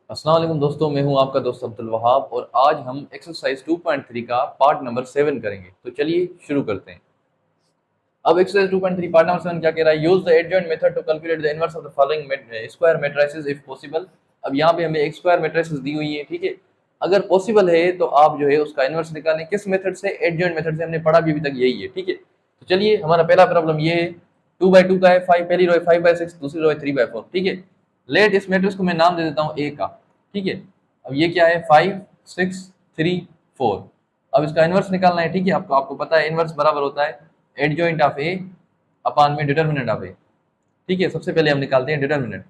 अस्सलाम वालेकुम दोस्तों, मैं हूं आपका दोस्त अब्दुल वहाब और आज हम एक्सरसाइज 2.3 का पार्ट नंबर 7 करेंगे। तो चलिए शुरू करते हैं। अब एक्सरसाइज 2.3 पार्ट नंबर 7 क्या कह रहा है? Use the adjoint method to calculate the inverse of the following square matrices if possible. अब यहाँ पे हमें एक स्क्वायर मैट्रिसेस दी हुई है, ठीक है। अगर पॉसिबल है तो आप जो है उसका इनवर्स निकालें। किस मेथड से? एडजॉइंट मेथड से। हमने पढ़ा भी अभी तक यही है, ठीक है। तो चलिए, हमारा पहला प्रॉब्लम ये है। 2/2 का है, 5 पहली रो है 5/6, दूसरी रो है 3/4, ठीक है। लेट इस मैट्रिक्स को मैं नाम दे देता हूँ ए का, ठीक है। अब ये क्या है? 5 6 3 4। अब इसका इनवर्स निकालना है, ठीक है। आपको आपको पता है इनवर्स बराबर होता है एडजॉइंट ऑफ ए अपान में डिटर्मिनेंट ऑफ ए, ठीक है। सबसे पहले हम निकालते हैं डिटर्मिनेंट।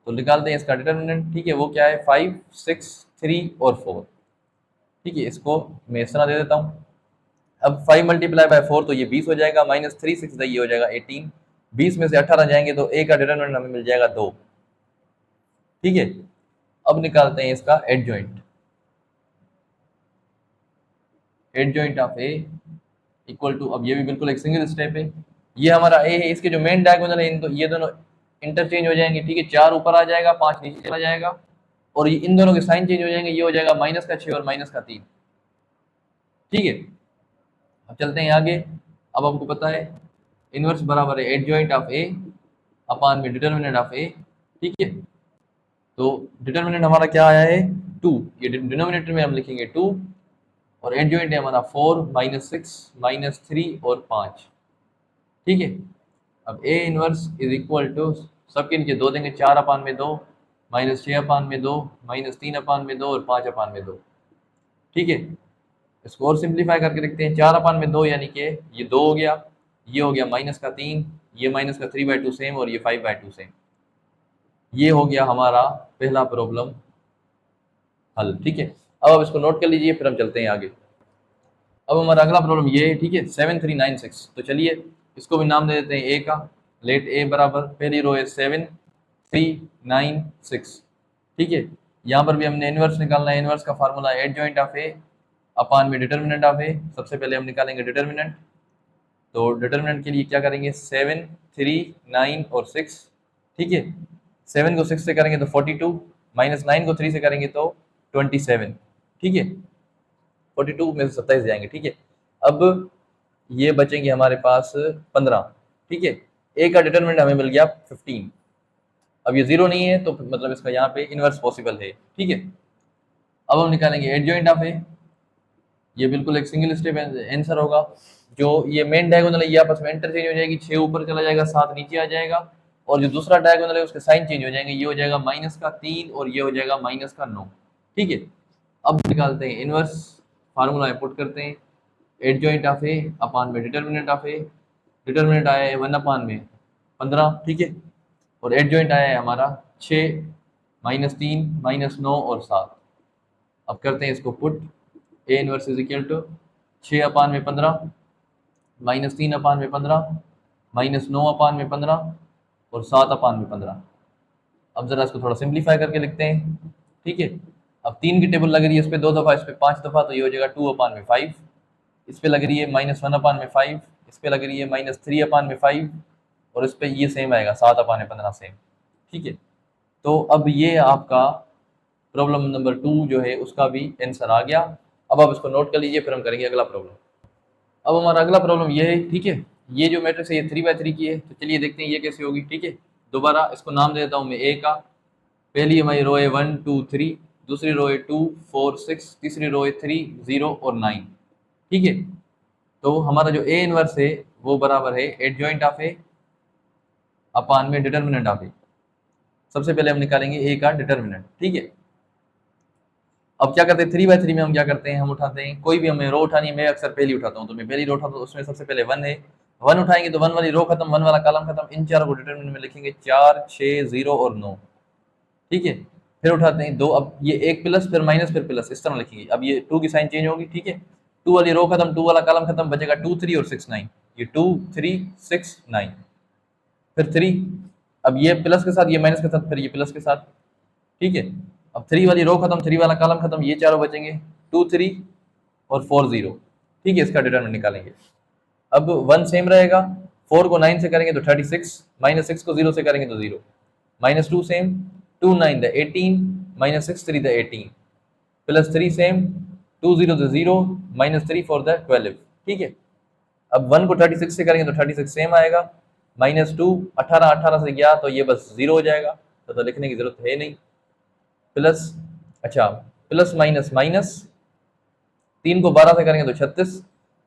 तो निकालते हैं इसका डिटर्मिनेंट, ठीक है। वो क्या है? 5 6 3 और 4, ठीक है। इसको मैं इस तरह दे देता हूँ। अब 5 मल्टीप्लाई बाय 4 तो ये 20 हो जाएगा, माइनस 3 6 ये हो जाएगा 18। 20 में से 18 जाएंगे तो ए का डिटर्मिनेंट हमें मिल जाएगा 2, ठीक है। अब निकालते हैं इसका adjoint. Adjoint of A equal to, अब ये भी बिल्कुल एक सिंगल स्टेप है। ये हमारा ए है, इसके जो मेन डायगोनल है इनको ये दोनों इंटरचेंज हो जाएंगे, ठीक है। 4 ऊपर आ जाएगा, 5 नीचे चला जाएगा और ये इन दोनों के साइन चेंज हो जाएंगे। ये हो जाएगा माइनस का 6 और माइनस का 3, ठीक है। अब चलते हैं आगे। अब हमको पता है इनवर्स बराबर है एडजॉइंट ऑफ ए अपान में डिटर्मिनेंट ऑफ ए, ठीक है। तो डिटर्मिनेंट हमारा क्या आया है? 2। ये डिनोमिनेटर में हम लिखेंगे 2 और एडजॉइंट है हमारा 4 -6 -3 और 5, ठीक है। अब A inverse is equal to, सबके नीचे 2 देंगे, 4 अपान में 2 -6 अपान में 2 -3 अपान में 2 और 5 अपान में 2, ठीक है। इसको और सिंप्लीफाई करके लिखते हैं। 4 अपान में 2 यानी कि ये 2 हो गया, ये हो गया माइनस का 3, ये माइनस का 3/2 सेम और ये 5/2 सेम। ये हो गया हमारा पहला प्रॉब्लम हल, ठीक है। अब आप इसको नोट कर लीजिए, फिर हम चलते हैं आगे। अब हमारा अगला प्रॉब्लम ये है, ठीक है, 7396। तो चलिए इसको भी नाम दे देते हैं ए का। लेट ए बराबर, पहली रो है 7396, ठीक है। यहाँ पर भी हमने इनवर्स निकालना है। इनवर्स का फार्मूला है एडजॉइंट ऑफ ए अपान में डिटर्मिनेंट ऑफ ए। सबसे पहले हम निकालेंगे डिटर्मिनेंट। तो डिटर्मिनेंट के लिए क्या करेंगे? 7 3 9 और 6, ठीक है। 7 को 6 से करेंगे तो 42, -9 को 3 से करेंगे तो 27, ठीक है। 42 में से 27 जाएंगे, ठीक है। अब ये बचेंगे हमारे पास 15, ठीक है। ए का डिटरमिनेंट हमें मिल गया 15। अब ये जीरो नहीं है तो मतलब इसका यहाँ पे इनवर्स पॉसिबल है, ठीक है। अब हम निकालेंगे एडजॉइंट ऑफ ए। ये बिल्कुल एक सिंगल स्टेप आंसर होगा। जो ये मेन डायगोनल है ये आपस में इंटरचेंज हो जाएगी, 6 ऊपर चला जाएगा, 7 नीचे आ जाएगा और जो दूसरा डायगोनल है उसके साइन चेंज हो जाएंगे। ये हो जाएगा -3 और ये हो जाएगा -9, ठीक है। अब निकालते हैं इनवर्स, फार्मूला पुट करते हैं। एडजॉइंट ऑफ ए अपान में डिटर्मिनेंट ऑफ ए। डिटर्मिनेंट आया है 1 अपान में 15, ठीक है। और एडजॉइंट आया है हमारा 6 -3 -9 और 7। अब करते हैं इसको put. A inverse is equal to 6 upon में 15 -3 अपान में 15 -9 अपान में 15 और 7 अपान में 15। अब जरा इसको थोड़ा सिंप्लीफाई करके लिखते हैं, ठीक है। अब 3 की टेबल लग रही है, इस पे 2 दफ़ा, इस पे 5 दफ़ा, तो ये हो जाएगा 2 अपान में 5। इस पे लग रही है -1 अपान में 5, इस पे लग रही है -3 अपान में 5 और इस पे ये सेम आएगा 7 अपान में 15 सेम, ठीक है। तो अब ये आपका प्रॉब्लम नंबर 2 जो है उसका भी आंसर आ गया। अब आप इसको नोट कर लीजिए, फिर हम करेंगे अगला प्रॉब्लम। अब हमारा अगला प्रॉब्लम ये है, ठीक है। ये जो मैट्रिक्स है ये 3/3 की है। तो चलिए देखते हैं ये कैसे होगी, ठीक है। दोबारा इसको नाम दे देता हूँ मैं ए का। पहली हमारी रो है 1 2 3, दूसरी रो है 2 4 6, तीसरी रो है 3 0 और 9, ठीक है। तो हमारा जो ए इनवर्स है वो बराबर है एडजॉइंट ऑफ ए अपान में डिटर्मिनेंट ऑफ ए। सबसे पहले हम निकालेंगे ए का डिटर्मिनेंट, ठीक है। अब क्या करते हैं? 3/3 में हम क्या करते हैं? हम उठाते हैं, कोई भी हमें रो उठानी है, मैं अक्सर पहली उठाता हूँ, तो मैं पहली रो उठाता हूँ। उसमें सबसे पहले 1 है, 1 उठाएंगे तो 1 वाली रो खत्म, 1 वाला कॉलम खत्म। इन चारों को डिटर्मिनेंट में लिखेंगे 4 6 0 और 9, ठीक है। फिर उठाते हैं 2, अब ये एक प्लस फिर माइनस फिर प्लस, इस तरह लिखेंगे। अब ये 2 की साइन चेंज होगी, ठीक है। 2 वाली रो खत्म, 2 वाला कॉलम खत्म, बचेगा 2 3 और 6 9। ये 2 3 6 9 फिर 3। अब ये प्लस के साथ, ये माइनस के साथ, फिर ये प्लस के साथ, ठीक है। अब 3 वाली रो खत्म, 3 वाला कॉलम खत्म, ये चारों बचेंगे 2 3 और 4 0, ठीक है। इसका डिटरमिनेंट निकालेंगे। अब 1 सेम रहेगा, 4 को 9 से करेंगे तो 36, -6 को 0 से करेंगे तो 0, -2 same, 2 9 the 18, minus 6 3 the 18 plus 3 same 2 0 the 0 minus 3 4 the 12। ठीक है, अब 1 को 36 से करेंगे तो 36 सेम आएगा, माइनस 2 18 18 से गया तो ये बस 0 हो जाएगा, तो लिखने की जरूरत है नहीं। प्लस अच्छा प्लस माइनस माइनस 3 को 12 से करेंगे तो 36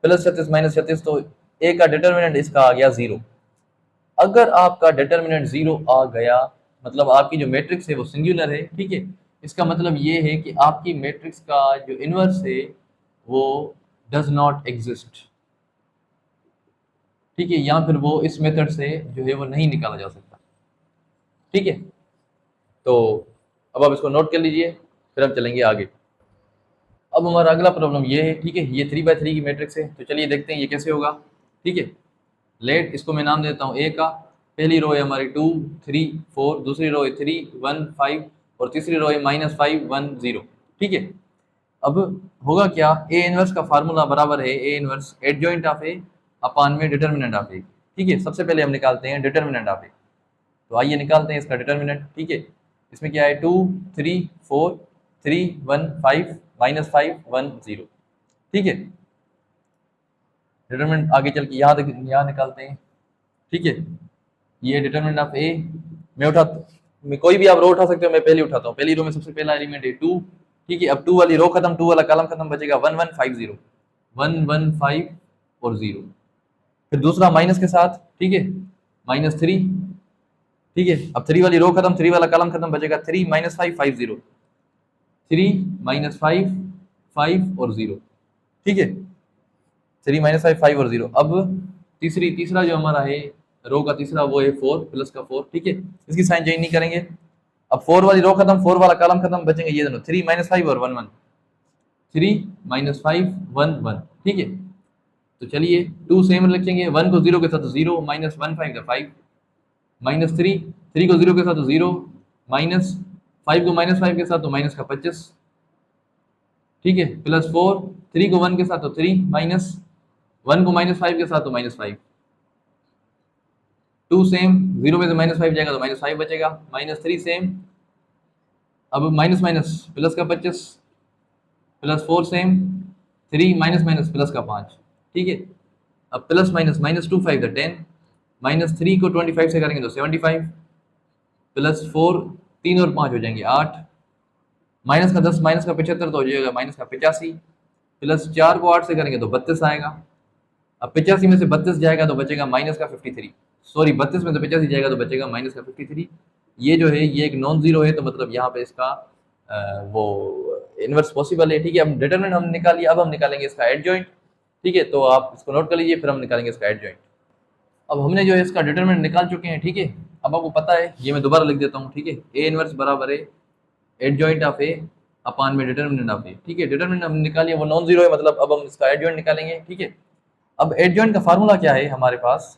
प्लस 36 माइनस 36, तो ए का डिटर्मिनेंट इसका आ गया 0। अगर आपका डिटर्मिनेंट 0 आ गया मतलब आपकी जो मैट्रिक्स है वो सिंगुलर है। ठीक है, इसका मतलब ये है कि आपकी मैट्रिक्स का जो इन्वर्स है वो डज नॉट एग्जिस्ट। ठीक है, या फिर वो इस मेथड से जो है वो नहीं निकाला जा सकता। ठीक है, तो अब आप इसको नोट कर लीजिए, फिर हम चलेंगे आगे। अब हमारा अगला प्रॉब्लम ये है। ठीक है, ये 3x3 की मैट्रिक्स है, तो चलिए देखते हैं ये कैसे होगा। ठीक है, लेट इसको मैं नाम देता हूँ ए का, पहली रो है हमारी 2 3 4, दूसरी रो है 3 1 5 और तीसरी रो है -5 1 0। ठीक है, अब होगा क्या, ए इनवर्स का फार्मूला बराबर है A inverse adjoint of A upon में डिटर्मिनेंट ऑफ ए। ठीक है, सबसे पहले हम निकालते हैं डिटर्मिनेंट ऑफ ए, तो आइए निकालते हैं इसका डिटर्मिनेंट। ठीक है, इसमें क्या है 2 3 4 3 1 5 -5 1 0। ठीक है, डिटर्मिनेंट आगे चल के यहाँ निकालते हैं। ठीक है, ये डिटर्मिनेंट ऑफ ए मैं कोई भी आप रो उठा सकते हो, मैं पहली उठाता हूँ। पहली रो में सबसे पहला एलिमेंट है 2। ठीक है, अब 2 वाली रो खत्म, 2 वाला कॉलम खत्म, बचेगा 1 1 5 0 1 1 5 और 0। फिर दूसरा माइनस के साथ, ठीक है, -3। ठीक है, अब 3 वाली रो खत्म, 3 वाला कॉलम खत्म, बचेगा 3 -5 5 0 3 -5 5 और 0। ठीक है, 3 -5 5 और 0। अब तीसरा जो हमारा है रो का तीसरा, वो है 4 प्लस का 4। ठीक है, इसकी साइन चेंज नहीं करेंगे। अब 4 वाली रो खत्म, 4 वाला कॉलम खत्म, बचेंगे ये दोनों 3 -5 और 1 1 3 -5 1 1। ठीक है, तो चलिए 2 सेम लिखेंगे, 1 को 0 के साथ 0 -1 5 का 5 -3 3 को 0 के साथ 0 -5 को -5 के साथ तो माइनस का 25। ठीक है, प्लस 4 3 को 1 के साथ तो 3 -1 को -5 के साथ तो -5। 2 सेम, 0 में से -5 जाएगा तो -5 बचेगा, -3 सेम, अब माइनस माइनस प्लस का 25 plus 4 same, 3 minus minus plus का 5। ठीक है, अब प्लस माइनस -2 5 द 10 -3 को 25 से करेंगे तो 75 प्लस 4 3 और 5 हो जाएंगे 8 माइनस का 10 माइनस का 75 तो हो जाएगा माइनस का 85 प्लस 4 को 8 से करेंगे तो 32 आएगा। अब 85 में से 32 जाएगा तो बचेगा माइनस का 53, सॉरी 32 में से 85 जाएगा तो बचेगा माइनस का 53। ये जो है ये एक नॉन जीरो है, तो मतलब यहाँ पे इसका वो इनवर्स पॉसिबल है। ठीक है, अब डिटरमिनेंट हम निकालिए, अब हम निकालेंगे इसका एडजॉइंट। ठीक है, तो आप इसको नोट कर लीजिए, फिर हम निकालेंगे इसका एडजॉइंट। अब हमने जो है इसका डिटरमिनेंट निकाल चुके हैं। ठीक है, अब आपको पता है, ये मैं दोबारा लिख देता हूँ। ठीक है, ए इनवर्स बराबर है एडजॉइंट ऑफ ए अपान में डिटरमिनेंट ऑफ ए। ठीक है, डिटरमिनेंट हम निकालिए, वो नॉन जीरो है, मतलब अब हम इसका एडजॉइंट निकालेंगे। ठीक है, अब एडजॉइंट का फार्मूला क्या है हमारे पास,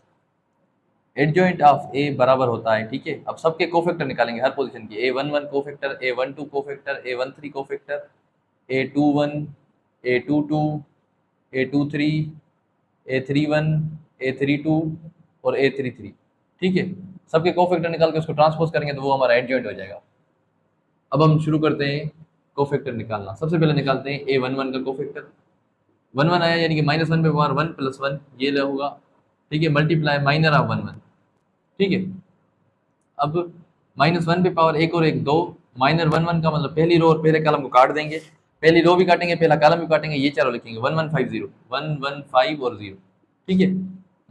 एडजॉइंट ऑफ ए बराबर होता है। ठीक है, अब सबके कोफैक्टर निकालेंगे हर पोजीशन की, A11 cofactor, A12 cofactor, A13 cofactor, A21 A22 A23 A31 A32 और A33। ठीक है, सबके कोफैक्टर निकाल के उसको ट्रांसपोज करेंगे तो वो हमारा एडजॉइंट हो जाएगा। अब हम शुरू करते हैं कोफैक्टर निकालना। सबसे पहले निकालते हैं A11 का कोफैक्टर, 1 1 आया यानी कि -1 पे पावर 1 + 1 ये होगा। ठीक है, मल्टीप्लाई माइनर ऑफ 1 1। ठीक है, अब -1 पे पावर एक और एक 2, माइनर 1 1 का मतलब पहली रो और पहले कॉलम को काट देंगे, पहली रो भी काटेंगे पहला कॉलम भी काटेंगे, ये चारों लिखेंगे 1 1 5 0 1 1 5 और 0। ठीक है,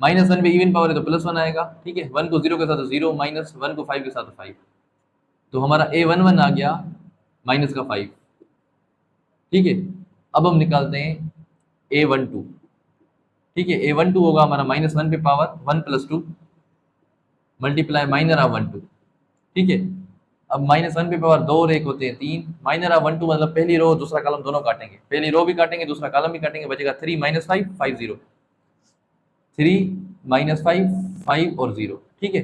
-1 पे इवन पावर है तो +1 आएगा। ठीक है, 1 को 0 के साथ 0 -1 को 5 के साथ 5, तो हमारा A11 आ गया माइनस का 5। ठीक है, अब हम निकालते हैं A12। ठीक है, A12 होगा हमारा -1 पे पावर 1 + 2 मल्टीप्लाई माइनर ऑफ 1 2। ठीक है, अब -1 पे पावर 2 और 1 होते हैं 3, माइनर ऑफ 1 2 मतलब पहली रो दूसरा कॉलम दोनों काटेंगे, पहली रो भी काटेंगे दूसरा कॉलम भी काटेंगे, बचेगा 3 -5 5 0 3 -5 5 और 0। ठीक है,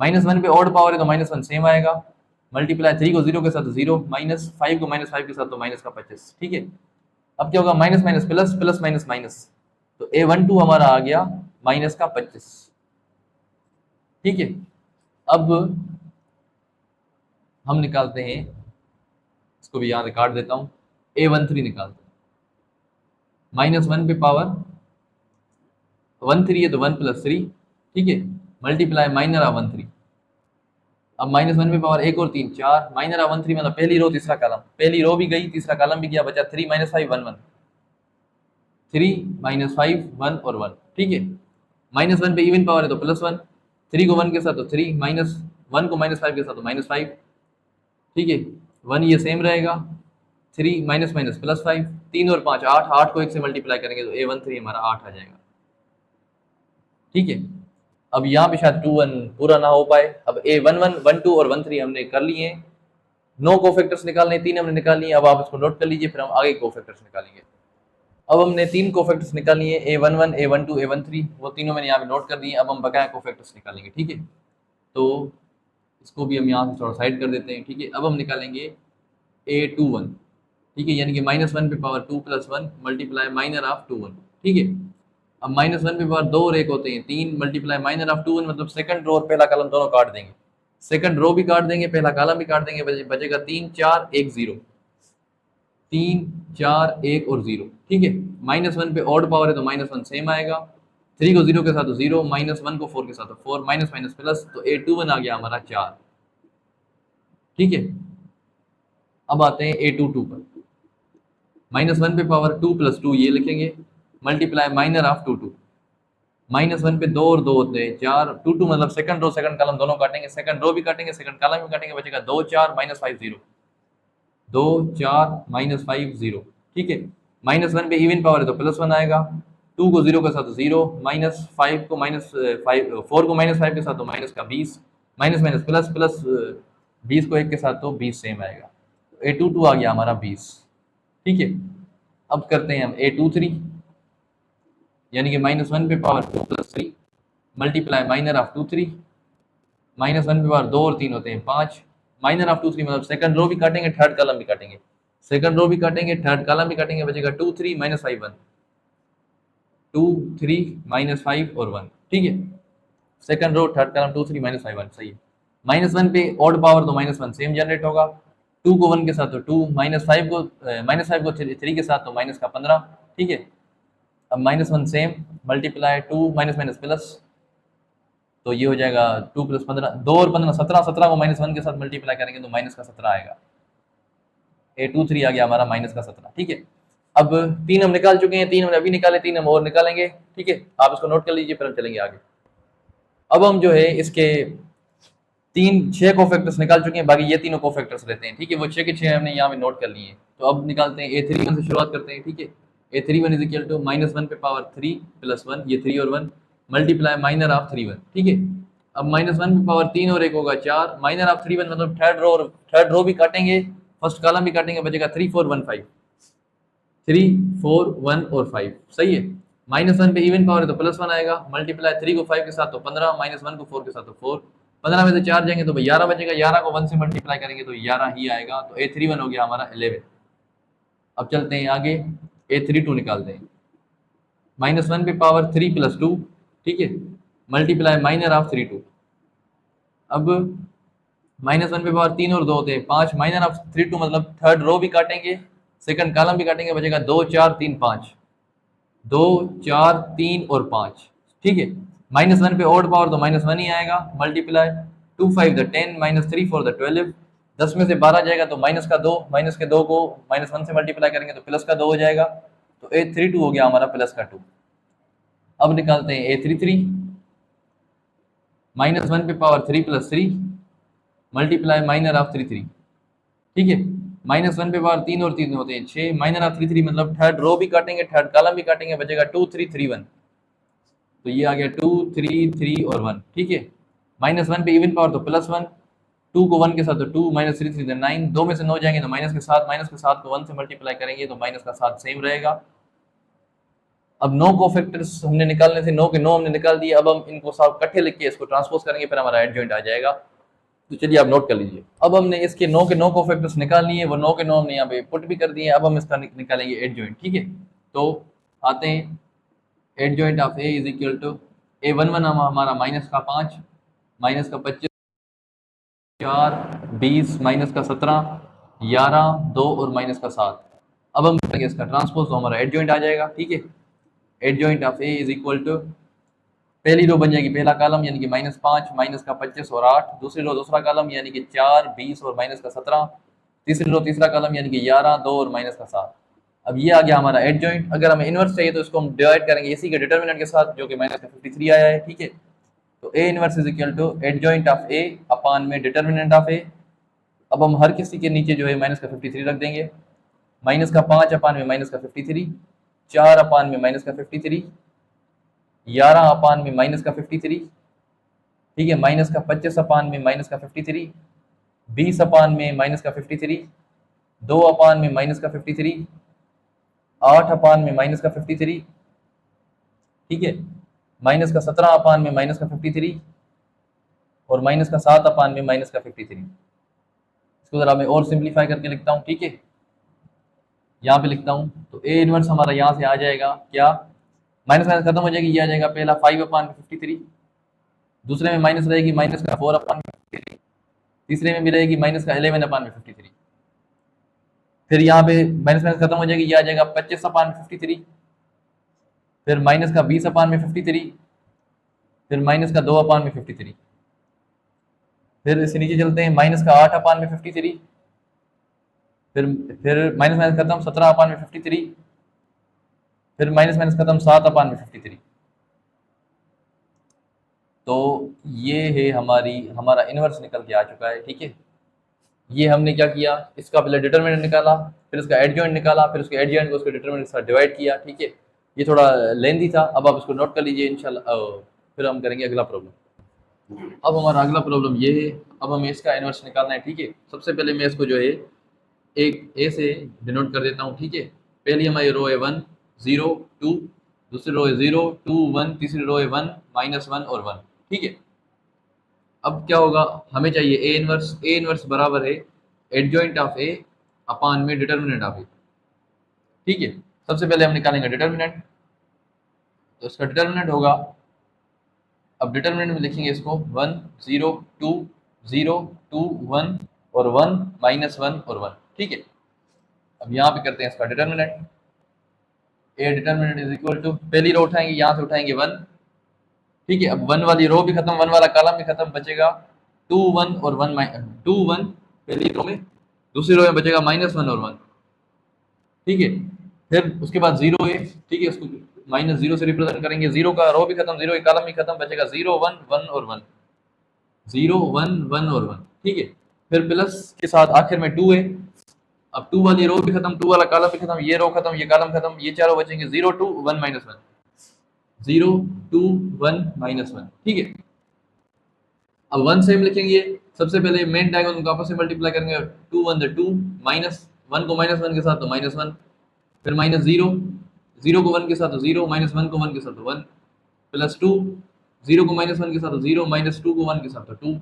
-1 पे ऑड पावर है तो -1 सेम आएगा, मल्टीप्लाई 3 को 0 के साथ 0 -5 को -5 के साथ तो माइनस का 25। ठीक है, अब क्या होगा minus minus plus plus minus minus, तो A12 हमारा आ गया माइनस का 25। ठीक है, अब हम निकालते हैं इसको भी यहाँ से काट देता हूँ, A13 निकालते हैं। -1 पे पावर 1 3 है तो 1 + 3, ठीक है, मल्टीप्लाई माइनर ऑफ 1 3। अब -1 पे पावर एक और 3 4, माइनर ऑफ 1 3 मतलब पहली रो तीसरा कॉलम, पहली रो भी गई तीसरा कॉलम भी गया, बचा 3 - 5 1 1, 3 - 5 1 और 1, ठीक है। -1 पे इवन पावर है तो +1, 3 को 1 के साथ तो 3, -1 को -5 के साथ तो -5, ठीक है। 1 ये सेम रहेगा, 3 माइनस माइनस +5, 3 और 5 8, 8 को 1 से मल्टीप्लाई करेंगे तो A13 हमारा 8 आ जाएगा, ठीक है। अब यहाँ पे शायद 2 1 पूरा ना हो पाए, अब A11 1 2 और 1 3 हमने कर लिए हैं। 9 कोफैक्टर्स निकालने, 3 हमने निकाल लिए। अब आप इसको नोट कर लीजिए, फिर हम आगे कोफैक्टर्स निकालेंगे। अब हमने 3 कोफैक्टर्स निकाल लिए, A11 A12 A13, वो तीनों मैंने यहाँ पे नोट कर दिए। अब हम बकाया कोफैक्टर्स निकालेंगे, ठीक है। तो इसको भी हम यहाँ से थोड़ा साइड कर देते हैं, ठीक है। अब हम निकालेंगे A21, ठीक है, यानी कि -1 पे पावर 2 + 1 मल्टीप्लाई माइनर ऑफ 2 1, ठीक है। अब -1 पे पावर 2 और 1 होते हैं 3, मल्टीप्लाई माइनर ऑफ 2 1 मतलब सेकंड रो और पहला कॉलम दोनों काट देंगे, सेकंड रो भी काट देंगे, पहला कॉलम भी काट देंगे, बचेगा 3 4 1 0, 3 4 1 और 0, ठीक है। -1 पे ऑड पावर है तो -1 सेम आएगा, 3 को 0 के साथ तो 0, -1 को 4 के साथ तो 4, माइनस माइनस प्लस, तो A21 आ गया हमारा 4, ठीक है। अब आते हैं A22 पर, -1 पे पावर 2 + 2 ये लिखेंगे, मल्टीप्लाई माइनर ऑफ 2 2, -1 पे 2 और 2 होते हैं 4, 2 2 मतलब सेकंड रो सेकंड कॉलम दोनों काटेंगे, सेकंड रो भी काटेंगे सेकंड कॉलम भी काटेंगे, बचेगा 2 4 -5 0, 2 4 -5 0, ठीक है। -1 पे इवन पावर है तो +1 आएगा, 2 को 0 के साथ तो 0, -5 को -5 4 को -5 के साथ तो माइनस का 20, माइनस माइनस प्लस प्लस 20 को 1 के साथ तो 20 सेम आएगा, तो A22 आ गया हमारा 20, ठीक है। अब करते हैं हम A23, यानी कि -1 पे पावर 2 + 3 मल्टीप्लाई माइनर ऑफ 2 3, -1 पे पावर 2 और 3 होते हैं 5, माइनर ऑफ 2 3 मतलब सेकंड रो भी काटेंगे थर्ड कॉलम भी काटेंगे, सेकंड रो भी काटेंगे थर्ड कॉलम भी काटेंगे, बचेगा 2 3 -5 1, 2 3 -5 और 1, ठीक है। सेकंड रो थर्ड कॉलम 2 3 -5 1, सही है। -1 पे ऑड पावर तो -1 सेम जनरेट होगा, 2 को 1 के साथ तो 2, -5 को 3 के साथ तो माइनस का 15, ठीक है। अब -1 same, multiply 2 minus minus plus, तो ये हो जाएगा 2 + 15 2 और 15 17, 17 को -1 के साथ मल्टीप्लाई करेंगे तो माइनस का 17 आएगा, A23 आ गया हमारा माइनस का 17, ठीक है। अब 3 हम निकाल चुके हैं, 3 हमने अभी निकाले, 3 हम और निकालेंगे, ठीक है। आप इसको नोट कर लीजिए, फिर हम चलेंगे आगे। अब हम जो है इसके 6 कोफैक्टर्स निकाल चुके हैं, बाकी ये तीनों कोफैक्टर्स रहते हैं, ठीक है। वो 6 के 6 हमने यहाँ पे नोट कर लिए हैं। तो अब निकालते हैं, A31 से शुरुआत करते हैं, ठीक है। A31 इज इक्वल टू -1 पे पावर 3 + 1, ये 3 और 1 मल्टीप्लाई माइनर ऑफ 3 1, ठीक है। अब -1 पे पावर 3 और 1 होगा 4, माइनर ऑफ 3 1 मतलब थर्ड रो भी काटेंगे, फर्स्ट कॉलम भी काटेंगे, बचेगा 3 4 1 5, 3 4 1 और 5, सही है। -1 पे इवन पावर है तो +1 आएगा, मल्टीप्लाई 3 को 5 के साथ तो 15, -1 को 4 के साथ तो 4, 15 में से 4 जाएंगे तो 11 बचेगा, 11 को 1 से मल्टीप्लाई करेंगे तो 11 ही आएगा, तो A31 हो गया हमारा 11। अब चलते हैं आगे, A32 निकालते हैं, -1 पे पावर 3 + 2, ठीक है, मल्टीप्लाई माइनर ऑफ 3 2। अब -1 पे पावर 3 और 2 होते हैं 5, माइनर ऑफ 3 2 मतलब थर्ड रो भी काटेंगे, सेकंड कॉलम भी काटेंगे, बचेगा 2 4 3 5, 2 4 3 और 5, ठीक है। -1 पे ऑड पावर तो -1 ही आएगा, मल्टीप्लाई 2 5 द 10 -3 4 द 12, 10 में से 12 जाएगा तो माइनस का 2, माइनस के 2 को -1 से मल्टीप्लाई करेंगे तो प्लस का 2 हो जाएगा, तो A32 हो गया हमारा प्लस का 2। अब निकालते हैं A33, -1 पे पावर 3 + 3 मल्टीप्लाई माइनर ऑफ 3 3, ठीक है। -1 पे पावर 3 और 3 होते हैं 6, माइनर ऑफ 3 3 मतलब थर्ड रो भी काटेंगे थर्ड कॉलम भी काटेंगे, बचेगा 2 3 3 1, तो ये आ गया 2 3 3 और 1, ठीक है। -1 पे इवन पावर तो +1, 2 को 1 के साथ तो 2, -3 3 9, 2 में से 9 जाएंगे तो माइनस के 7 को 1 से मल्टीप्लाई करेंगे तो माइनस का 7 सेम रहेगा। अब 9 कोफैक्टर्स हमने निकालने थे, 9 के 9 हमने निकाल दिए। अब हम इनको सब इकट्ठे लिख के इसको ट्रांसपोज करेंगे, फिर हमारा एडजॉइंट आ जाएगा। तो चलिए आप नोट कर लीजिए। अब हमने इसके 9 के 9 कोफैक्टर्स निकाल लिए, वो 9 के 9 हमने यहाँ पे पुट भी कर दिए। अब हम इसका निकालेंगे एडजॉइंट, ठीक है। तो आते हैं, adjoint of A is equal to A11 हमारा माइनस का 5, माइनस का 25, 4 20 माइनस का 17, 11, 2 और माइनस का 7। अब हम करेंगे इसका ट्रांसपोज, तो हमारा एडजॉइंट आ जाएगा। ठीक है, adjoint of A is equal to, पहली रो बन जाएगी पहला कॉलम यानी कि -5 माइनस का 25 और 8, दूसरी रो दूसरा कॉलम यानी कि 4, 20 और माइनस का 17, तीसरी रो तीसरा कॉलम यानी कि 11, 2 और माइनस का 7। अब ये आ गया हमारा एडजॉइंट। अगर हमें इनवर्स चाहिए तो इसको हम डिवाइड करेंगे इसी के डिटर्मिनेंट के साथ जो कि माइनस का 53 आया है। ठीक है, तो A inverse is equal to adjoint of A upon में डिटर्मिनेंट ऑफ ए। अब हम हर किसी के नीचे जो है माइनस का 53 रख देंगे। माइनस का 5 अपान में माइनस का 53, 4 अपान में माइनस का 53, 11 अपान में माइनस का 53। ठीक है, माइनस का 25 अपान में माइनस का 53, 20 अपान में माइनस का 53, 2 अपान में माइनस का 53, 8 अपान में माइनस का 53। ठीक है, माइनस का 17 अपान में माइनस का 53 और माइनस का 7 अपान में माइनस का 53। इसको जरा मैं और सिंप्लीफाई करके लिखता हूँ। ठीक है, यहाँ पे लिखता हूँ तो ए इनवर्स हमारा यहाँ से आ जाएगा क्या, माइनस माइनस खत्म हो जाएगी, ये आ जाएगा पहला 5 अपान में 53, दूसरे में माइनस रहेगी माइनस का 4 अपान में 53, तीसरे में भी रहेगी माइनस का 11 अपान में 53। फिर यहाँ पे माइनस माइनस खत्म हो जाएगी, ये आ जाएगा 25 अपान में 53, फिर माइनस का 20 अपान में 53, फिर माइनस का 2 अपान में 53, फिर इससे नीचे चलते हैं माइनस का 8 अपान में 53, फिर फिर माइनस माइनस खत्म 17 अपान में 53, फिर माइनस माइनस खत्म 7 अपान में 53। तो ये है हमारा इनवर्स निकल के आ चुका है। ठीक है, ये हमने क्या किया, इसका पहले डिटरमिनेंट निकाला, फिर इसका एडजॉइंट निकाला, फिर उसके एडजॉइंट को उसके डिटरमिनेंट के साथ डिवाइड किया। ठीक है, ये थोड़ा लेंथी था, अब आप इसको नोट कर लीजिए इंशाल्लाह। फिर हम करेंगे अगला प्रॉब्लम। अब हमारा अगला प्रॉब्लम ये है, अब हमें इसका इनवर्स निकालना है। ठीक है, सबसे पहले मैं इसको जो है एक ए से डिनोट कर देता हूँ। ठीक है, पहली हमारी रो है 1, 0, 2, दूसरी रो है 0, 2, 1, तीसरी रो है 1, -1 और 1। ठीक है, अब क्या होगा, हमें चाहिए ए इनवर्स। ए इनवर्स बराबर है एडजॉइंट ऑफ ए अपान में डिटर्मिनेंट ऑफ ए। ठीक है, सबसे पहले हम निकालेंगे डिटर्मिनेंट, तो इसका डिटर्मिनेंट होगा, अब डिटर्मिनेंट में लिखेंगे इसको 1, 0, 2, 0, 2, 1 और 1, -1 और 1। ठीक है, अब यहाँ पे करते हैं इसका determinant. A determinant is equal to, पहली रो उठाएंगे, यहाँ से उठाएंगे 1। ठीक है, अब 1 वाली रो भी खत्म, 1 वाला कॉलम भी खत्म, बचेगा 2, 1 और 1, 2, 1 पहली रो में, दूसरी रो में बचेगा -1 और 1। ठीक है, फिर उसके बाद 0 है। ठीक है, उसको -0 से रिप्रेजेंट करेंगे, 0 का रो भी खत्म, 0 का कॉलम भी खत्म, बचेगा 0, 1, 1 और 1, 0, 1, 1 और 1। ठीक है, फिर प्लस के साथ आखिर में 2 है। अब 2 वाली रो भी खत्म, 2 वाला कॉलम भी खत्म, ये रो खत्म, ये कॉलम खत्म, ये चारों बचेंगे 0, 2, 1, -1, 0, 2, 1, -1। ठीक है, अब 1 सेम लिखेंगे, सबसे पहले मेन डायगोनल को आपस में मल्टीप्लाई करेंगे, 2 1 2, -1 को -1 के साथ तो -1, फिर -0, 0 को 1 के साथ तो 0, -1 को 1 के साथ तो 1, +2, 0 को -1 के साथ तो 0, -2 को 1 के साथ तो 2।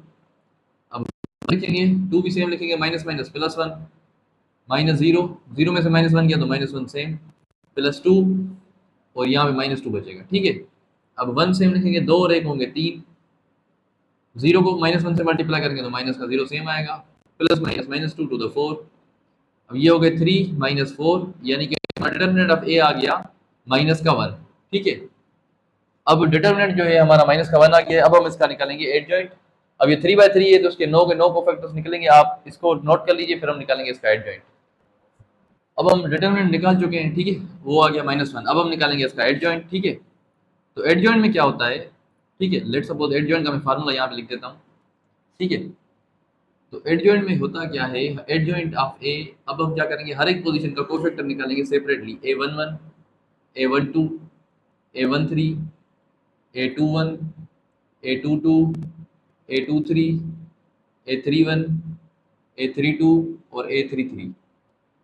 अब लिखेंगे 2 भी सेम लिखेंगे, माइनस माइनस +1, -0, 0 में से -1 किया तो -1 सेम, +2 और यहाँ पे -2 बचेगा। ठीक है, अब 1 सेम लिखेंगे, 2 और 1 होंगे 3, 0 को -1 से मल्टीप्लाई करेंगे तो माइनस का 0 सेम आएगा, प्लस माइनस -2 टू द 4। अब ये हो गए 3 -4, यानी कि डिटर्मिनेंट ऑफ ए आ गया -1। ठीक है, अब डिटर्मिनेंट जो है हमारा -1 आ गया। अब हम इसका निकालेंगे एडजॉइंट। अब ये 3/3 है तो उसके 9 के 9 कोफैक्टर्स निकलेंगे, आप इसको नोट कर लीजिए, फिर हम निकालेंगे इसका एडजॉइंट। अब हम डिटर्मिनेंट निकाल चुके हैं। ठीक है, वो आ गया -1। अब हम निकालेंगे इसका एडजॉइंट। ठीक है, तो एडजॉइंट में क्या होता है, ठीक है, लेट्स सपोज एडजॉइंट का मैं फार्मूला यहाँ पे लिख देता हूँ। ठीक है, तो एडजॉइंट में होता क्या है, एडजॉइंट ऑफ ए, अब हम क्या करेंगे, हर एक पोजीशन का कोफैक्टर निकालेंगे separately, a11, a12, a13, a21, a22, a23, a31, a32 और a33।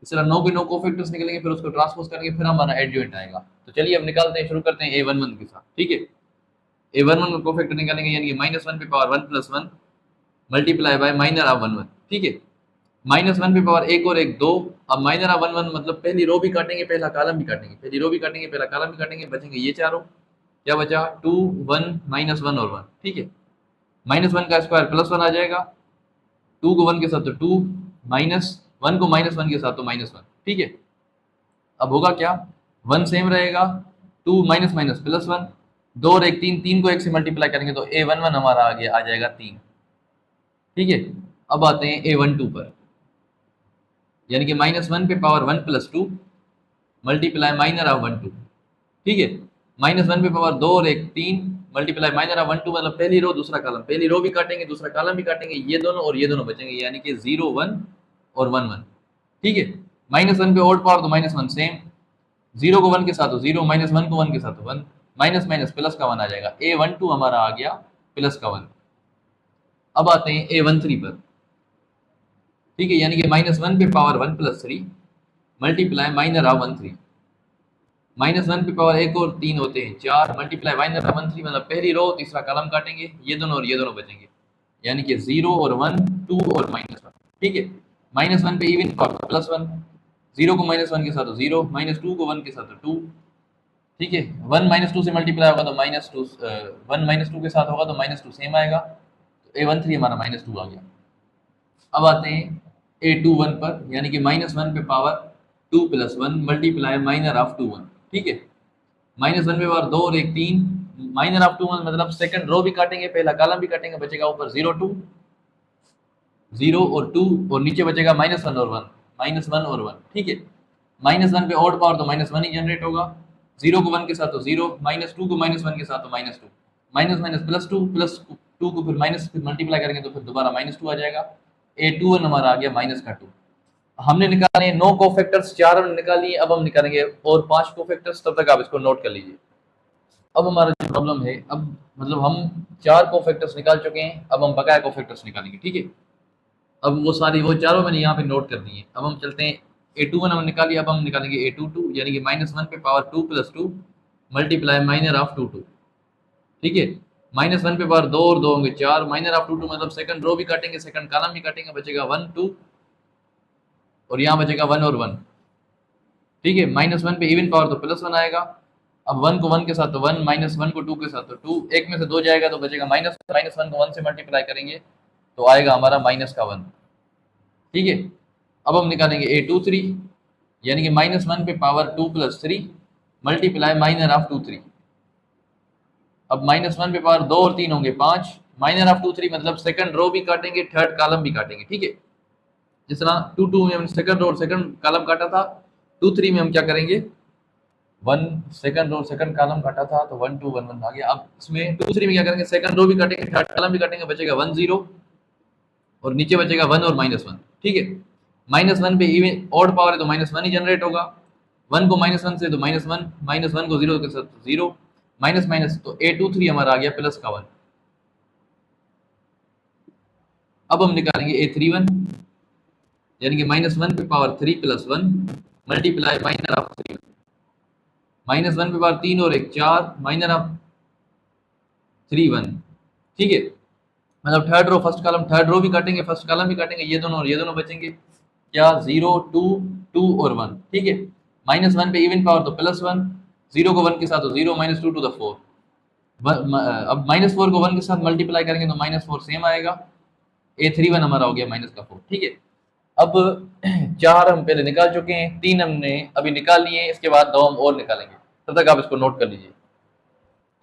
इस तरह 9 के 9 कोफैक्टर्स निकलेंगे, फिर उसको ट्रांसपोज करेंगे, फिर हमारा एडजॉइंट आएगा। तो चलिए अब निकालते हैं, शुरू करते हैं a11 के साथ। ठीक है, a11 का कोफैक्टर निकालेंगे, यानी कि -1 पे power 1 + 1 multiply by minor of 1 1। ठीक है, -1 पे पावर 1 और 1 2। अब माइनर ऑफ 1 1 मतलब पहली रो भी काटेंगे, पहला कॉलम भी काटेंगे, पहली रो भी काटेंगे, पहला कॉलम भी काटेंगे, बचेंगे ये चारों। क्या बचा, 2, 1, -1 और 1। ठीक है, -1 का स्क्वायर +1 आ जाएगा, 2 को 1 के साथ तो 2, 1 को -1 के साथ तो -1, ठीक है। अब होगा क्या, 1 सेम रहेगा, 2 माइनस माइनस प्लस 1, 2 और 1 3, 3 को 1 से मल्टीप्लाई करेंगे तो A11 हमारा आ जाएगा 3, ठीक है। अब आते हैं A12 पर, यानी कि -1 पे power 1 plus 2 multiply minor of 1 2, ठीक है। -1 पे पावर 2 और 1 3 मल्टीप्लाई माइनर ऑफ 1 2, मतलब पहली रो दूसरा कॉलम, पहली रो भी काटेंगे दूसरा कॉलम भी काटेंगे, ये दोनों और ये दोनों बचेंगे, यानी कि 0 1 और 1 1, ठीक है। -1 पे ओड पावर तो -1 सेम, 0 को 1 के साथ तो 0, -1 को 1 के साथ तो 1, माइनस माइनस प्लस का 1 आ जाएगा, A12 हमारा आ गया प्लस का 1। अब आते हैं A13 पर, ठीक है, यानी कि -1 पे power 1 plus 3 multiply minor of 1 3, -1 पे पावर 1 और 3 होते हैं 4 मल्टीप्लाई माइनर ऑफ 1 3, मतलब पहली रो तीसरा कॉलम काटेंगे, ये दोनों और ये दोनों बचेंगे, यानी कि 0 और 1 2 और -1, ठीक है। -1 पे इवन पावर प्लस 1, 0 को -1 के साथ तो 0, -2 को 1 के साथ तो 2, ठीक है। 1 -2 से मल्टीप्लाई होगा तो -2, 1 -2 के साथ होगा तो -2 सेम आएगा, तो A13 हमारा -2 आ गया। अब आते हैं A21 पर, यानी कि -1 पे power 2 plus 1 multiply minor of 2 1, ठीक है। -1 पे पावर 2 और 1 3 माइनर ऑफ 2 1, मतलब सेकंड रो भी काटेंगे पहला कॉलम भी काटेंगे, बचेगा ऊपर 0 2 0 और 2, और नीचे बचेगा -1 और 1, -1 और 1, ठीक है। -1 पे ऑड पावर तो -1 ही जनरेट होगा, 0 को 1 के साथ तो 0, -2 को -1 के साथ तो -2, माइनस माइनस प्लस 2, प्लस 2 को फिर माइनस फिर मल्टीप्लाई करेंगे तो फिर दोबारा -2 आ जाएगा, A21 हमारा आ गया -2। हमने निकाले 9 कोफैक्टर्स, 4 हमने निकाली, अब हम निकालेंगे और 5 कोफैक्टर्स, तब तक आप इसको नोट कर लीजिए। अब हमारा जो प्रॉब्लम है, अब मतलब हम 4 कोफैक्टर्स निकाल चुके हैं, अब हम बकाया कोफैक्टर्स निकालेंगे, ठीक है। अब वो चारों मैंने यहाँ पे नोट कर दिए। अब हम चलते हैं, A21 हमने निकाली, अब हम निकालेंगे A22, यानी कि -1 पे power 2 plus 2 multiply minor of 2 2, ठीक है। -1 पे पावर 2 और 2 होंगे 4, माइनर ऑफ 2 2, मतलब सेकंड रो भी काटेंगे सेकंड कॉलम भी काटेंगे, बचेगा 1 2, और यहाँ बचेगा 1 और 1, ठीक है। -1 पे इवन पावर तो +1 आएगा, अब 1 को 1 के साथ तो 1, -1 को 2 के साथ तो 2, एक में से 2 जाएगा तो बचेगा -1 को 1 से मल्टीप्लाई करेंगे तो आएगा हमारा -1, ठीक है। अब हम निकालेंगे A23, यानी कि -1 पे power 2 plus 3 multiply minor of 2 3, अब -1 पे पावर 2 और 3 होंगे 5, माइनर ऑफ 2 3, मतलब सेकंड रो भी काटेंगे थर्ड कॉलम भी काटेंगे, ठीक है। जिस तरह 2 2 में हमने सेकंड रो और सेकंड कॉलम काटा था, 2 3 में हम क्या करेंगे, 1 सेकंड रो सेकंड कॉलम काटा था तो 1 2 1 1 आ गया। अब इसमें 2 3 में क्या करेंगे, सेकंड रो भी काटेंगे थर्ड कॉलम भी काटेंगे, बचेगा 1 0, और नीचे बचेगा 1 और -1, ठीक है। -1 पे इवन ऑड पावर है तो -1 ही जनरेट होगा, 1 को -1 से तो -1, -1 को 0 के साथ 0, माइनस माइनस तो A23 हमारा आ गया प्लस का 1। अब हम निकालेंगे A31, यानी कि -1 पे power 3 plus 1 multiply minor of 3, -1 पे पावर 3 और 1 4, माइनर ऑफ 3 1, ठीक है। मतलब third row first column, third row भी काटेंगे फर्स्ट कॉलम भी काटेंगे, ये दोनों और ये दोनों बचेंगे क्या, 0 2 2 और 1, ठीक है। -1 पे इवन पावर तो +1, 0 को 1 के साथ तो 0, -2 टू द 4, अब -4 को 1 के साथ मल्टीप्लाई करेंगे तो -4 सेम आएगा, A31 हमारा हो गया -4, ठीक है। अब 4 हम पहले निकाल चुके हैं, 3 हमने अभी निकाल लिए, इसके बाद 2 हम और निकालेंगे, तब तक आप इसको नोट कर लीजिए।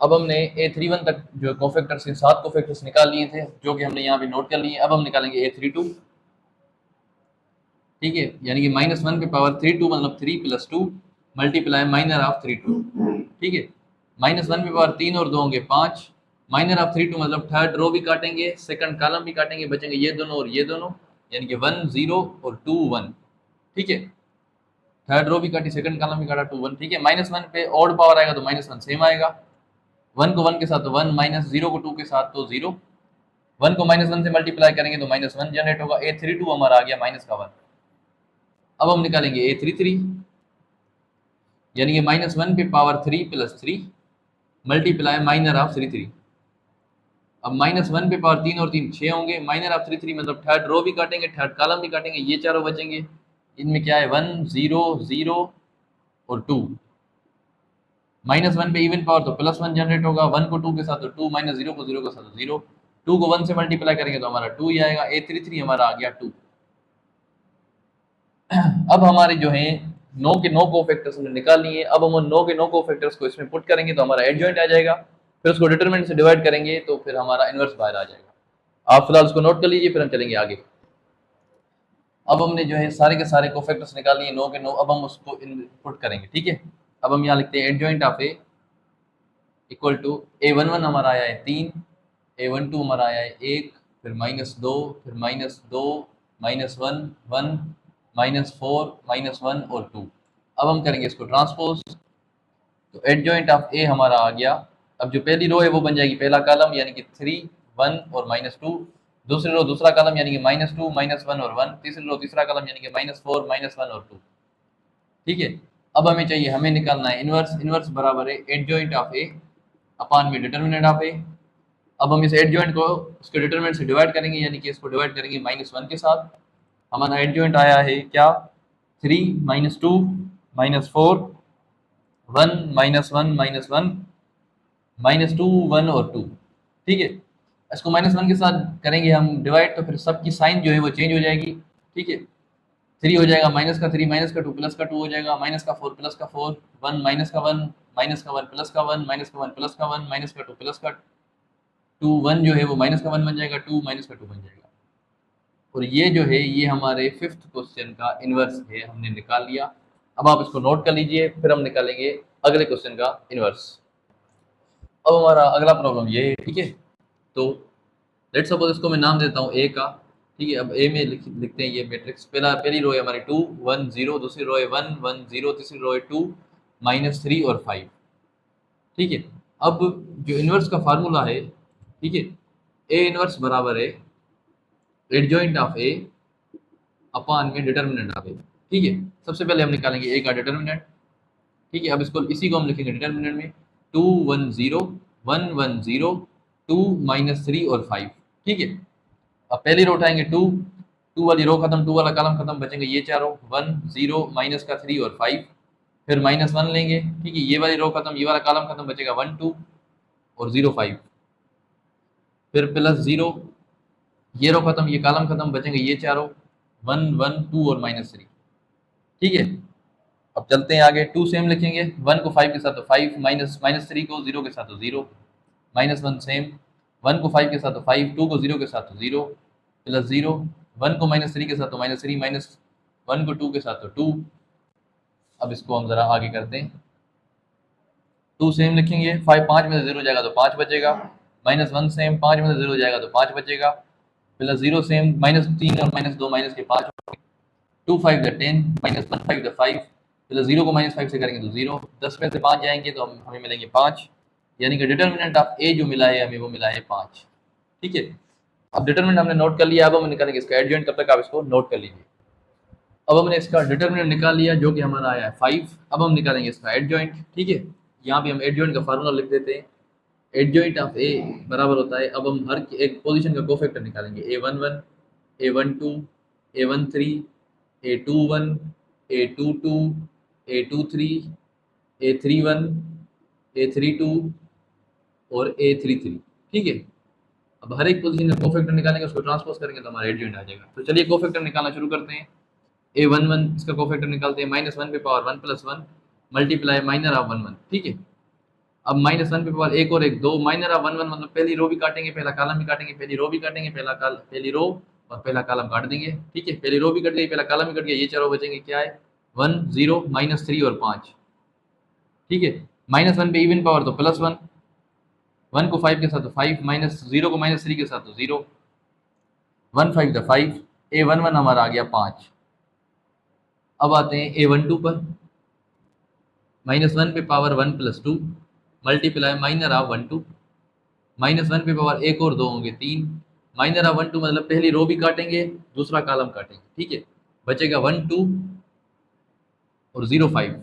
अब हमने A31 तक जो कोफैक्टर्स के 7 कोफैक्टर्स निकाल लिए थे, जो कि हमने यहाँ पे नोट कर लिए। अब हम निकालेंगे A32, ठीक है, यानी कि -1 पे पावर 3 2, मतलब 3 प्लस 2 मल्टीप्लाई माइनर ऑफ 3 2, ठीक है। -1 पे पावर 3 और 2 होंगे 5, माइनर ऑफ 3 2, मतलब थर्ड रो भी काटेंगे सेकंड कॉलम भी काटेंगे, बचेंगे ये दोनों और ये दोनों, यानी कि 1 0 और 2 1, ठीक है। थर्ड रो भी काटी सेकंड कॉलम भी काटा 2 1, ठीक है। -1 पे ऑड पावर आएगा तो -1 सेम आएगा, 1 को 1 के साथ तो 1, -0 को 2 के साथ तो 0, 1 को -1 से मल्टीप्लाई करेंगे तो -1 जनरेट होगा, A32 हमारा आ गया -1। अब हम निकालेंगे A33, यानी कि -1 पे power 3 plus 3 multiply minor of 3 3, अब -1 पे पावर 3 और 3 6 होंगे, माइनर ऑफ 3 3, मतलब थर्ड रो भी काटेंगे थर्ड कॉलम भी काटेंगे, ये चारों बचेंगे। इनमें क्या है, 1 0 0 और 2, -1 पे इवन पावर तो +1 जनरेट होगा, 1 को 2 के साथ तो 2, -0 को 0 के साथ तो 0, 2 को 1 से मल्टीप्लाई करेंगे तो हमारा 2 ही आएगा, A33 हमारा आ गया 2। अब हमारे जो है नो के नो कोफैक्टर्स हमने निकाल लिए। अब हम नो के नो कोफैक्टर्स को इसमें पुट करेंगे तो हमारा एडजॉइंट आ जाएगा, फिर उसको डिटरमिनेंट से डिवाइड करेंगे तो फिर हमारा इनवर्स बाहर आ जाएगा। आप फिलहाल उसको नोट कर लीजिए, फिर हम चलेंगे आगे। अब हमने जो है सारे के सारे कोफैक्टर्स निकाल लिए नो के नो, अब हम उसको पुट करेंगे, ठीक है। अब हम यहाँ लिखते हैं adjoint of A equal to A11 हमारा आया है 3, A12 हमारा आया है 1, फिर -2, फिर -2, -1, 1, -4, -1 और 2। अब हम करेंगे इसको ट्रांसपोज, तो एडजॉइंट ऑफ ए हमारा आ गया। अब जो पहली रो है वो बन जाएगी पहला कॉलम यानी कि 3, 1 और -2, दूसरी रो दूसरा कॉलम यानी कि -2, -1 और 1, तीसरी रो तीसरा कॉलम यानी कि -4, -1 और 2, ठीक है। अब हमें चाहिए, हमें निकालना है इनवर्स। इनवर्स बराबर है एडजॉइंट ऑफ ए अपान में डिटरमिनेंट ऑफ ए। अब हम इस एडजॉइंट को उसके डिटरमिनेंट से डिवाइड करेंगे, यानी कि इसको डिवाइड करेंगे -1 के साथ। हमारा एडजॉइंट आया है क्या, 3, -2, -4, 1, -1, -1, -2, 1 और 2, ठीक है। इसको -1 के साथ करेंगे हम डिवाइड, तो फिर सबकी साइन जो है वो चेंज हो जाएगी, ठीक है। 3 हो जाएगा -3, -2 +2 हो जाएगा, -4 +4, 1 -1, -1 +1, -1 +1, -2 +2, 1 जो है वो -1 बन जाएगा, 2 -2 बन जाएगा। और ये जो है ये हमारे 5th क्वेश्चन का इनवर्स है, हमने निकाल लिया। अब आप इसको नोट कर लीजिए, फिर हम निकालेंगे अगले क्वेश्चन का इनवर्स। अब हमारा अगला प्रॉब्लम ये है, ठीक है। तो लेट सपोज इसको मैं नाम देता हूँ ए का, ठीक है। अब ए में लिखते हैं ये मैट्रिक्स, पहली रो है हमारी 2, 1, 0, दूसरी रो है 1, 1, 0, तीसरी रो है 2, -3 और 5, ठीक है। अब जो इनवर्स का फार्मूला है, ठीक है, ए इनवर्स बराबर है एडजॉइंट ऑफ ए अपान में डिटर्मिनेंट ऑफ ए, ठीक है। सबसे पहले हम निकालेंगे ए का डिटर्मिनेंट, ठीक है। अब इसको इसी को हम लिखेंगे डिटर्मिनेंट में 2, 1, 0, 1, 1, 0, 2, -3 और 5, ठीक है। अब पहली रो उठाएंगे 2, 2 वाली रो खत्म, 2 वाला कॉलम खत्म, बचेंगे ये चारों 1, 0, -3 और 5, फिर -1 लेंगे, ठीक है। ये वाली रो खत्म, ये वाला कॉलम खत्म, बचेगा 1, 2 और 0, 5, फिर +0, ये रो खत्म, ये कॉलम खत्म, बचेंगे ये चारों 1, 1, 2 और -3, ठीक है। अब चलते हैं आगे, 2 सेम लिखेंगे, 1 को 5 के साथ तो 5, -3 को 0 के साथ तो 0, -1 सेम, 1 को 5 के साथ तो 5, 2 को 0 के साथ तो 0, +0, 1 को -3 के साथ तो -3, -1 को 2 के साथ तो 2। अब इसको हम ज़रा आगे करते हैं, 2 सेम लिखेंगे, 5 में से 0 जाएगा तो 5 बचेगा, -1 सेम, 5 में से 0 जाएगा तो 5 बचेगा, +0 सेम, -3 और -2 माइनस के 5, 2 5 द 10, -1 5 द 5, प्लस 0 को -5 से करेंगे तो 0, 10 में से 5 जाएंगे तो हमें मिलेंगे 5, यानी कि डिटर्मिनेंट ऑफ ए जो मिला है हमें वो मिला है 5, ठीक है। अब डिटर्मिनेंट हमने नोट कर लिया, अब हम निकालेंगे इसका एडजॉइंट, कब तक आप इसको नोट कर लीजिए। अब हमने इसका डिटर्मिनेंट निकाल लिया जो कि हमारा आया है 5। अब हम निकालेंगे इसका एडजॉइंट, ठीक है। यहाँ पे हम एडजॉइंट का फार्मूला लिख देते हैं, एडजॉइंट ऑफ ए बराबर होता है, अब हम हर एक पोजीशन का कोफैक्टर निकालेंगे, A11, A12, A13, A21, A22, A23, A31, A32 और A33, ठीक है। अब हर एक पोजीशन का कोफैक्टर निकालेंगे, उसको ट्रांसपोज करेंगे तो हमारा एडजॉइंट आ जाएगा। तो चलिए कोफैक्टर निकालना शुरू करते हैं। A11 इसका कोफैक्टर निकालते हैं, -1 पे पावर 1 + 1 मल्टीप्लाई माइनर ऑफ 1 1, ठीक है। अब -1 पे पावर एक और एक 2, माइनर ऑफ 1 1 मतलब पहली रो भी काटेंगे, पहला कॉलम भी काटेंगे, पहली रो भी काटेंगे, पहली रो और पहला कॉलम काट देंगे, ठीक है। पहली रो भी कट गई, पहला कॉलम भी कट गया, ये चारों बचेंगे, क्या है 1, 0, -3 और 5, ठीक है। -1 पे इवन पावर तो +1, 1 को 5 के साथ तो 5, -0 को -3 के साथ तो 0, 1 5 द 5, A11 हमारा आ गया 5। अब आते हैं A12 पर, -1 पे पावर 1 + 2 मल्टीप्लाई माइनर ऑफ 1 2, -1 पे पावर एक और 2 होंगे 3, माइनर ऑफ 1 2 मतलब पहली रो भी काटेंगे, दूसरा कॉलम काटेंगे, ठीक है। बचेगा 1 2 और 0 5।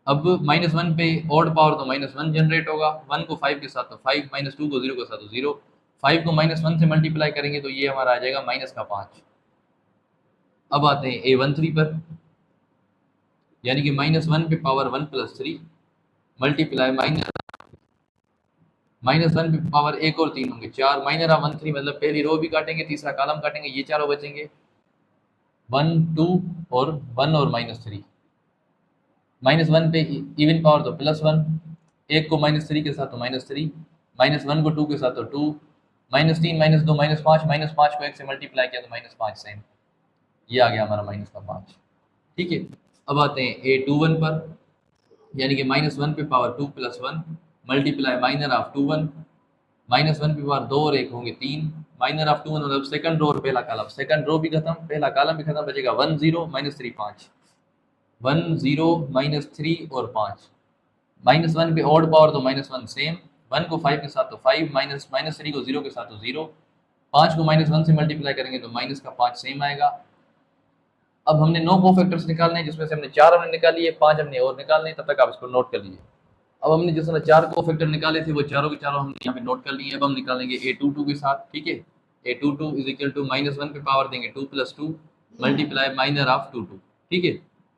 अब -1 पे ऑड पावर तो -1 जनरेट होगा, 1 को 5 के साथ तो 5, -2 को 0 के साथ तो 0, 5 को -1 से मल्टीप्लाई करेंगे तो ये हमारा आ जाएगा -5। अब आते हैं A13 पर, यानी कि -1 पे पावर 1 + 3 मल्टीप्लाई -1 पे पावर एक और 3 होंगे 4, माइनर ऑफ 1 3 मतलब पहली रो भी काटेंगे, तीसरा कॉलम काटेंगे, ये चारों बचेंगे, 1 2 और 1 और -3। -1 पे इवन पावर तो +1, 1 को -3 के साथ तो -3, -1 को 2 के साथ तो 2, -3 -2 -5, -5 को 1 से मल्टीप्लाई किया तो -5 सेम। ये आ गया हमारा -5। ठीक है। अब आते हैं A21 पर, यानी कि -1 पे पावर 2 + 1 मल्टीप्लाई माइनर ऑफ 2 1, -1 पे पावर 2 और 1 होंगे 3, माइनर ऑफ 2 1 मतलब सेकंड रो और पहला कॉलम, सेकंड रो भी खत्म पहला कॉलम भी खत्म, बचेगा 1 0 -3 5, 1 0 -3 और 5। -1 पे ऑड पावर तो -1 सेम, 1 को 5 के साथ तो 5, -3 को 0 के साथ तो 0, 5 को -1 से मल्टीप्लाई करेंगे तो माइनस का 5 सेम आएगा। अब हमने 9 कोफैक्टर्स निकालने हैं, जिसमें से हमने 4 हमने निकाली है, 5 हमने और निकालने हैं, तब तक आप इसको नोट कर लीजिए। अब हमने जिस तरह 4 कोफैक्टर निकाले थे वो चारों के चारों हमने यहाँ पे नोट कर लिए। अब हम निकालेंगे A22 के साथ। ठीक है। A22 इज इक्वल टू -1 पे पावर देंगे 2 + 2 मल्टीप्लाई माइनर ऑफ 2 2। ठीक है।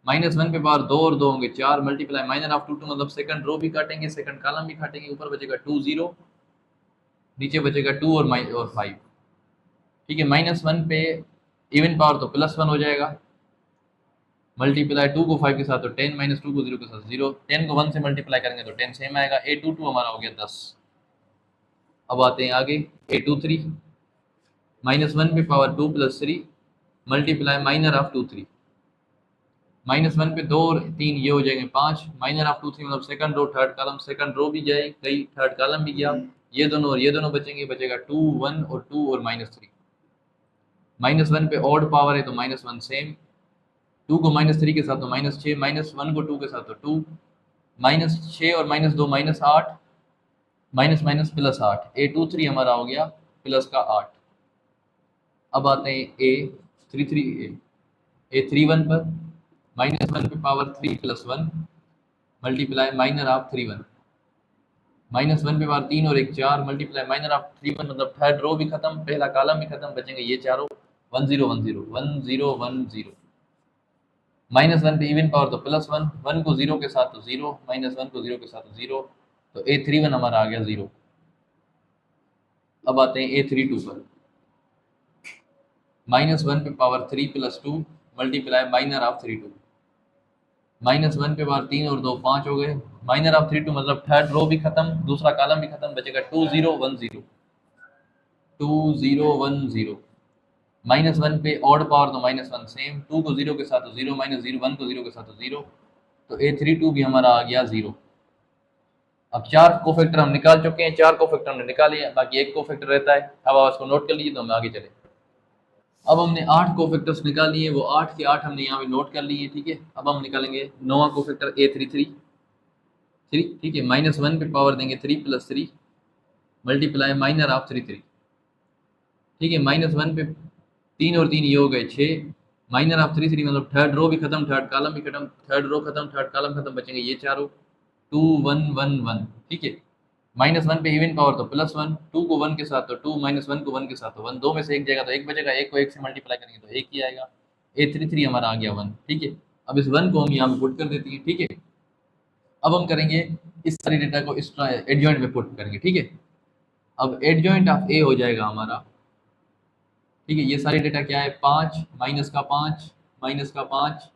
-1 पे पावर 2 और 2 होंगे 4 मल्टीप्लाई माइनर ऑफ 2 2 मतलब सेकंड रो भी काटेंगे सेकंड कॉलम भी काटेंगे, ऊपर बचेगा 2 0, नीचे बचेगा 2 और 5। ठीक है। -1 पे इवन पावर तो +1 हो जाएगा, मल्टीप्लाई 2 को 5 के साथ तो 10, -2 को 0 के साथ 0, 10 को 1 से मल्टीप्लाई करेंगे तो 10 सेम आएगा। A22 हमारा हो गया 10। अब आते हैं आगे A23, -1 पे पावर 2 + 3 मल्टीप्लाई माइनर ऑफ 2 3, -1 पे 2 और 3 ये हो जाएंगे 5, माइनर ऑफ 2 3 मतलब second row third column, second row भी जाए गई थर्ड कॉलम भी गया, ये दोनों और ये दोनों बचेंगे, बचेगा 2 1 और 2 और -3। -1 पे ऑड पावर है तो -1 सेम, 2 को -3 के साथ तो -6, -1 को 2 के साथ तो 2, -6 और -2 -8, माइनस माइनस +8, A23 हमारा हो गया प्लस का 8। अब आते हैं A31 पर, -1 पे पावर 3 + 1 मल्टीप्लाई माइनर ऑफ 3 1, -1 पे पावर 3 और 1 4 मल्टीप्लाई माइनर ऑफ 3 1 मतलब थर्ड रो भी खत्म पहला कॉलम भी खत्म, बचेंगे ये चारों 1 0 1 0 1 0 1 0। -1 पे इवन पावर तो +1, 1 को 0 के साथ तो 0, -1 को 0 के साथ तो 0, तो A31 हमारा आ गया 0। अब आते हैं A32 पर, -1 पे पावर 3 + 2 मल्टीप्लाई माइनर ऑफ 3 2, -1 पे पावर 3 और 2 5 हो गए, माइनर ऑफ 3 2 मतलब थर्ड रो भी खत्म दूसरा कॉलम भी खत्म, बचेगा 2 0 1 0 2 0 1 0। -1 पे ऑड पावर तो -1 सेम, 2 को 0 के साथ तो 0, -0 1 को 0 के साथ तो 0, तो A32 भी हमारा आ गया 0। अब 4 कोफैक्टर हम निकाल चुके हैं, 4 कोफैक्टर हमने निकाले हैं, बाकी एक कोफैक्टर रहता है। अब आप इसको नोट कर लीजिए तो हम आगे चले। अब हमने 8 कोफैक्टर्स निकाल लिए, वो 8 के 8 हमने यहाँ पे नोट कर लिए। ठीक है। अब हम निकालेंगे नोवा कोफैक्टर A33 3। ठीक है। -1 पे पावर देंगे 3 + 3 मल्टीप्लाई माइनर ऑफ 3 3। ठीक है। -1 पे 3 और 3 ये हो गए 6, माइनर ऑफ 3 3 मतलब थर्ड रो भी खत्म थर्ड कॉलम भी खत्म, थर्ड रो खत्म थर्ड कॉलम खत्म, बचेंगे ये चारों 2 1 1 1। ठीक है। -1 पे इवन पावर तो +1, 2 को 1 के साथ तो 2, -1 को 1 के साथ तो 1, दो में से एक जाएगा तो एक बचेगा, एक को एक से मल्टीप्लाई करेंगे तो एक ही आएगा। A33 हमारा आ गया 1। ठीक है। अब इस 1 को हम यहाँ पे पुट कर देते हैं। ठीक है। अब हम करेंगे इस सारी डेटा को इस एडजॉइंट में पुट करेंगे। ठीक है। अब एडजॉइंट ऑफ ए हो जाएगा हमारा। ठीक है। ये सारी डेटा क्या है, 5 माइनस का 5 माइनस का 5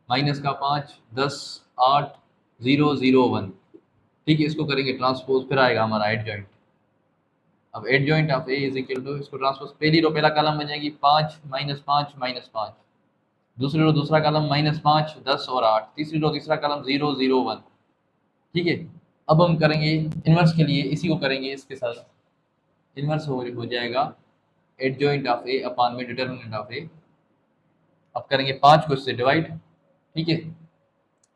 माइनस का 5 10 8 0 0 1। ठीक है। इसको करेंगे ट्रांसपोज, फिर आएगा हमारा एडजॉइंट। अब adjoint of A is equal to, इसको ट्रांसपोज, पहली रो पहला कॉलम बन जाएगी 5 -5 -5, दूसरी रो दूसरा कॉलम -5 10 और 8, तीसरी रो तीसरा कॉलम 0 0 1। ठीक है। अब हम करेंगे इनवर्स के लिए, इसी को करेंगे इसके साथ, इनवर्स हो जाएगा एडजॉइंट ऑफ ए अपान में डिटर्मिनेंट ऑफ ए। अब करेंगे 5 को इससे डिवाइड। ठीक है।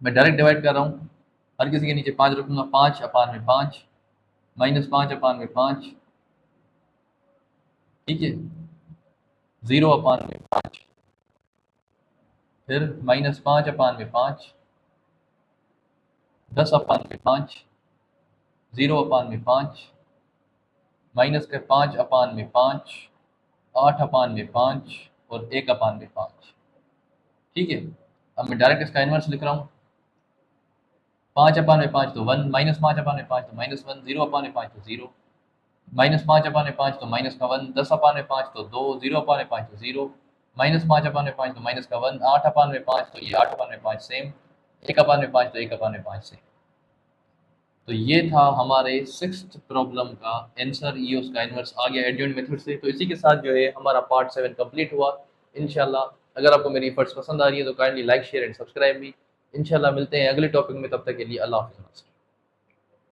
मैं डायरेक्ट डिवाइड कर रहा हूँ, हर किसी के नीचे 5 रखूंगा, 5 अपान में 5 -5 अपान में 5। ठीक है। 0 अपान में 5, फिर -5 अपान में 5, 10 अपान में 5, 0 अपान में 5, माइनस के 5 अपान में 5, 8 अपान में 5 और 1 अपान में 5। ठीक है। अब मैं डायरेक्ट इसका इनवर्स लिख रहा हूँ, 5 अपान में 5 तो 1, -5 अपान में 5 तो -1, 0 अपान में 5 तो 0, -5 अपान में 5 तो माइनस का 1, 10 अपान में 5 तो 2, 0 अपान में 5 तो 0, -5/5 तो माइनस का 1, 8/5 तो ये 8/5 सेम, 1/5 तो 1/5 सेम। तो ये था हमारे 6th प्रॉब्लम का आंसर, ये उसका इन्वर्स आ गया एडजॉइंट मेथड से। तो इसी के साथ जो है हमारा पार्ट 7 कंप्लीट हुआ। इंशाल्लाह अगर आपको मेरी एफर्ट्स पसंद आ रही है तो kindly like share and subscribe भी। इंशाल्लाह मिलते हैं अगले टॉपिक में, तब तक के लिए अल्लाह हाफ़िज़।